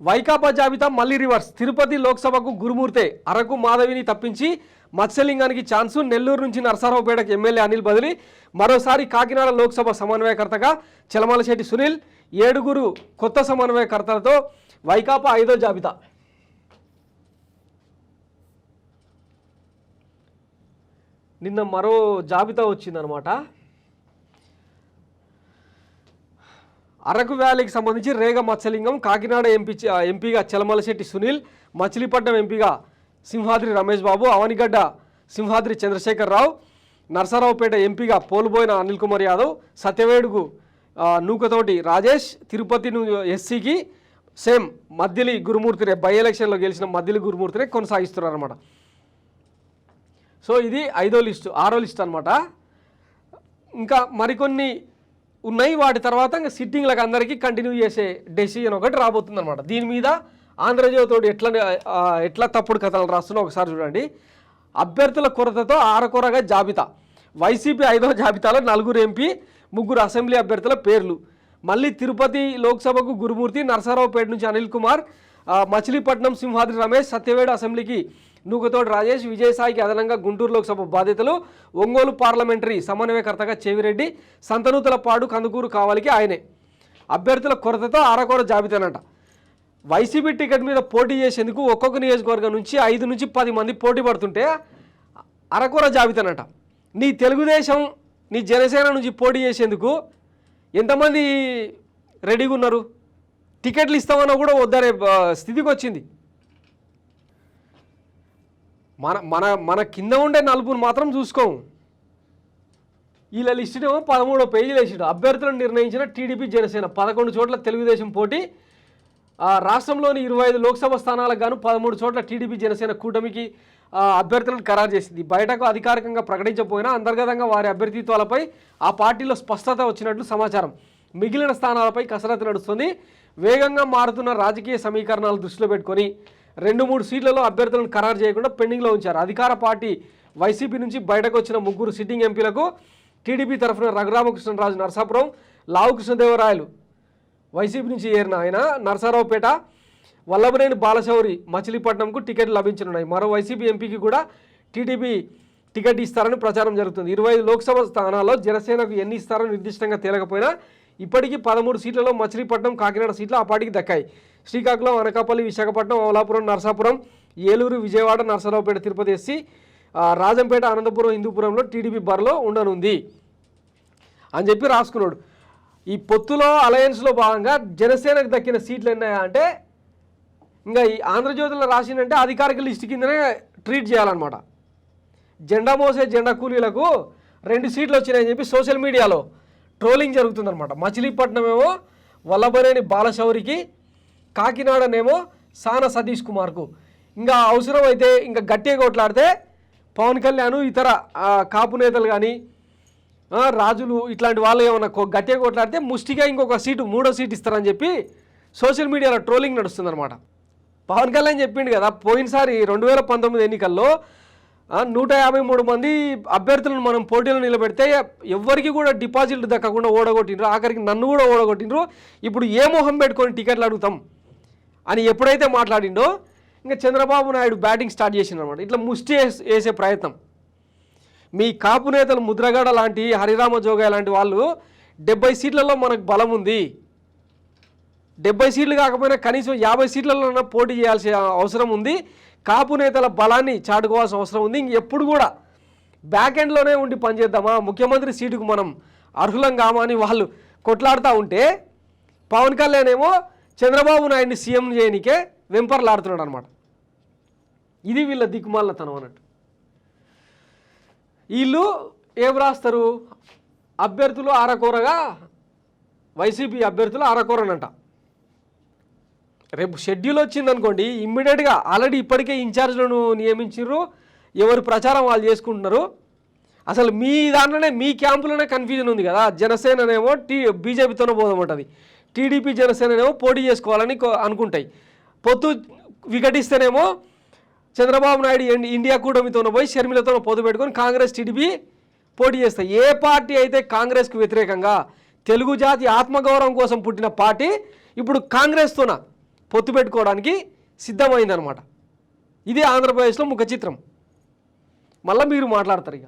వైకాపా జాబితా మళ్ళీ రివర్స్. తిరుపతి లోక్సభకు గురుమూర్తే, అరకు మాధవిని తప్పించి మత్స్యలింగానికి ఛాన్సు. నెల్లూరు నుంచి నరసరావుపేటకు ఎమ్మెల్యే అనిల్ బదిలీ. మరోసారి కాకినాడ లోక్సభ సమన్వయకర్తగా చలమలశెట్టి సునీల్. 7 కొత్త సమన్వయకర్తలతో వైకాపా 5వ జాబితా. నిన్న మరో జాబితా వచ్చిందనమాట. అరకు వ్యాలీకి సంబంధించి రేగ మత్స్యలింగం, కాకినాడ ఎంపీగా చలమలశెట్టి సునీల్, మచిలీపట్నం ఎంపీగా సింహాద్రి రమేష్ బాబు, అవనిగడ్డ సింహాద్రి చంద్రశేఖర్ రావు, నరసరావుపేట ఎంపీగా పోలుబోయిన అనిల్ కుమార్ యాదవ్, సత్యవేడుకు నూకతోటి రాజేష్, తిరుపతి ఎస్సీకి సేమ్ మద్దిలి గురుమూర్తినే, బై ఎలక్షన్లో గెలిచిన మద్దిలి గురుమూర్తినే కొనసాగిస్తున్నారు అనమాట. సో ఇది 5వ లిస్టు. 6వ లిస్ట్ అనమాట. ఇంకా మరికొన్ని ఉన్నాయి. వాటి తర్వాత ఇంకా సిట్టింగ్లకు అందరికీ కంటిన్యూ చేసే డెసిజన్ ఒకటి రాబోతుంది అనమాట. దీని మీద ఆంధ్రజ్యోతి ఎట్లా తప్పుడు కథలు రాస్తున్నా ఒకసారి చూడండి. అభ్యర్థుల కొరతతో ఆరకొరగా జాబితా. వైసీపీ 5వ జాబితాలో 4 ఎంపీ, 3 అసెంబ్లీ అభ్యర్థుల పేర్లు. మళ్ళీ తిరుపతి లోక్సభకు గురుమూర్తి, నరసరావుపేట నుంచి అనిల్ కుమార్, మచిలీపట్నం సింహాద్రి రమేష్, సత్యవేడు అసెంబ్లీకి నూకతోటి రాజేష్, విజయసాయికి అదనంగా గుంటూరు లోక్సభ బాధ్యతలు. ఒంగోలు పార్లమెంటరీ సమన్వయకర్తగా చెవిరెడ్డి, సంతనూతలపాడు కందుకూరు కావాలికి ఆయనే. అభ్యర్థుల కొరతతో ఆరకొర జాబితానంట. వైసీపీ టికెట్ మీద పోటీ చేసేందుకు ఒక్కొక్క నియోజకవర్గం నుంచి 5 నుంచి 10 మంది పోటీ పడుతుంటే అరకొర జాబితానంట. నీ తెలుగుదేశం, నీ జనసేన నుంచి పోటీ చేసేందుకు ఎంతమంది రెడీగా ఉన్నారు? టికెట్లు ఇస్తామన్నా కూడా వద్దనే స్థితికి వచ్చింది. మన కింద ఉండే నలుపుని మాత్రం చూసుకోము. వీళ్ళ లిస్టునేమో 13వ పేజీలు వేసాడు. అభ్యర్థులను నిర్ణయించిన టీడీపీ జనసేన. 11 చోట్ల తెలుగుదేశం పోటీ. రాష్ట్రంలోని 25 లోక్సభ స్థానాలకు గాను 13 చోట్ల టీడీపీ జనసేన కూటమికి అభ్యర్థులను ఖరారు చేసింది. బయటకు అధికారికంగా ప్రకటించకపోయినా అంతర్గతంగా వారి అభ్యర్థిత్వాలపై ఆ పార్టీలో స్పష్టత వచ్చినట్లు సమాచారం. మిగిలిన స్థానాలపై కసరత్తు నడుస్తుంది. వేగంగా మారుతున్న రాజకీయ సమీకరణాలు దృష్టిలో పెట్టుకొని 2-3 సీట్లలో అభ్యర్థులను ఖరారు చేయకుండా పెండింగ్లో ఉంచారు. అధికార పార్టీ వైసీపీ నుంచి బయటకు వచ్చిన 3 సిట్టింగ్ ఎంపీలకు టీడీపీ తరఫున రఘురామకృష్ణరాజు నరసాపురం, లావు కృష్ణదేవరాయలు వైసీపీ నుంచి ఏరిన ఆయన నరసరావుపేట, వల్లభనేని బాలశౌరి మచిలీపట్నంకు టికెట్లు లభించనున్నాయి. మరో వైసీపీ ఎంపీకి కూడా టీడీపీ టికెట్ ఇస్తారని ప్రచారం జరుగుతుంది. 25 లోక్సభ స్థానాల్లో జనసేనకు ఎన్ని ఇస్తారో నిర్దిష్టంగా తేలకపోయినా ఇప్పటికీ 13 సీట్లలో మచిలీపట్నం, కాకినాడ సీట్లు ఆ పార్టీకి దక్కాయి. శ్రీకాకుళం, అనకాపల్లి, విశాఖపట్నం, అమలాపురం, నరసాపురం, ఏలూరు, విజయవాడ, నరసరావుపేట, తిరుపతి ఎస్సీ, రాజంపేట, అనంతపురం, హిందూపురంలో టీడీపీ బరిలో ఉండనుంది అని చెప్పి రాసుకున్నాడు. ఈ పొత్తులో అలయన్స్లో భాగంగా జనసేనకు దక్కిన సీట్లు ఎన్నాయా అంటే ఇంకా ఈ ఆంధ్రజ్యోతిలో రాసిందంటే అధికారిక లిస్టు కిందనే ట్రీట్ చేయాలన్నమాట. జెండా మోసే జెండా కూలీలకు 2 సీట్లు వచ్చినాయని చెప్పి సోషల్ మీడియాలో ట్రోలింగ్ జరుగుతుందన్నమాట. మచిలీపట్నం ఏమో వల్లభనేని బాలశౌరికి, కాకినాడనేమో సాన సతీష్ కుమార్కు. ఇంకా అవసరం అయితే ఇంకా గట్టిగా కొట్లాడితే పవన్ కళ్యాణ్, ఇతర కాపు నేతలు కానీ రాజులు ఇట్లాంటి వాళ్ళు ఏమన్నా గట్టిగా కొట్లాడితే ముష్టిగా ఇంకొక సీటు, 3వ సీటు ఇస్తారని చెప్పి సోషల్ మీడియాలో ట్రోలింగ్ నడుస్తుందన్నమాట. పవన్ కళ్యాణ్ చెప్పిండు కదా, పోయినసారి 2019 ఎన్నికల్లో 153 మంది అభ్యర్థులను మనం పోటీలో నిలబెడితే ఎవరికి కూడా డిపాజిట్లు దక్కకుండా ఓడగొట్టిండ్రు, ఆఖరికి నన్ను కూడా ఓడగొట్టిండ్రు. ఇప్పుడు ఏ మొహం పెట్టుకొని టికెట్లు అడుగుతాం అని ఎప్పుడైతే మాట్లాడిండో ఇంకా చంద్రబాబు నాయుడు బ్యాటింగ్ స్టార్ట్ చేసిండు అనమాట. ఇట్లా ముష్టి వేసే ప్రయత్నం. మీ కాపు నేతలు ముద్రగడ లాంటి, హరిరామ జోగయ్య లాంటి వాళ్ళు 70 సీట్లలో మనకు బలం ఉంది, 70 సీట్లు కాకపోయినా కనీసం 50 సీట్లలో పోటీ చేయాల్సిన అవసరం ఉంది, కాపు నేతల బలాన్ని చాటుకోవాల్సిన అవసరం ఉంది. ఇంకెప్పుడు కూడా బ్యాక్ ఎండ్లోనే ఉండి పనిచేద్దామా, ముఖ్యమంత్రి సీటుకు మనం అర్హులం కామా అని వాళ్ళు కొట్లాడుతూ ఉంటే పవన్ కళ్యాణ్ ఏమో చంద్రబాబు నాయుడిని సీఎం చేయనికే వెంపర్లాడుతున్నాడు అనమాట. ఇది వీళ్ళ దిక్కుమాలతనం అన్నట్టు. వీళ్ళు ఏం రాస్తారు, అభ్యర్థులు అరకొరగా, వైసీపీ అభ్యర్థులు అరకొరనంట. రేపు షెడ్యూల్ వచ్చిందనుకోండి, ఇమ్మీడియట్గా ఆల్రెడీ ఇప్పటికే ఇన్ఛార్జ్లను నియమించారు, ఎవరి ప్రచారం వాళ్ళు చేసుకుంటున్నారు. అసలు మీ దాంట్లోనే, మీ క్యాంపులోనే కన్ఫ్యూజన్ ఉంది కదా. జనసేననేమో బీజేపీతోనే పోదామంటుంది, టీడీపీ జనసేననేమో పోటీ చేసుకోవాలని అనుకుంటాయి. పొత్తు వికటిస్తేనేమో చంద్రబాబు నాయుడు ఇండియా కూటమితోనే పోయి షర్మిలతో పొత్తు పెట్టుకొని కాంగ్రెస్, టీడీపీ పోటీ చేస్తాయి. ఏ పార్టీ అయితే కాంగ్రెస్కు వ్యతిరేకంగా తెలుగు జాతి ఆత్మగౌరవం కోసం పుట్టిన పార్టీ ఇప్పుడు కాంగ్రెస్తోన పొత్తు పెట్టుకోవడానికి సిద్ధమైందనమాట. ఇది ఆంధ్రప్రదేశ్లో ముఖ చిత్రం. మళ్ళీ మీరు మాట్లాడతారు ఇక.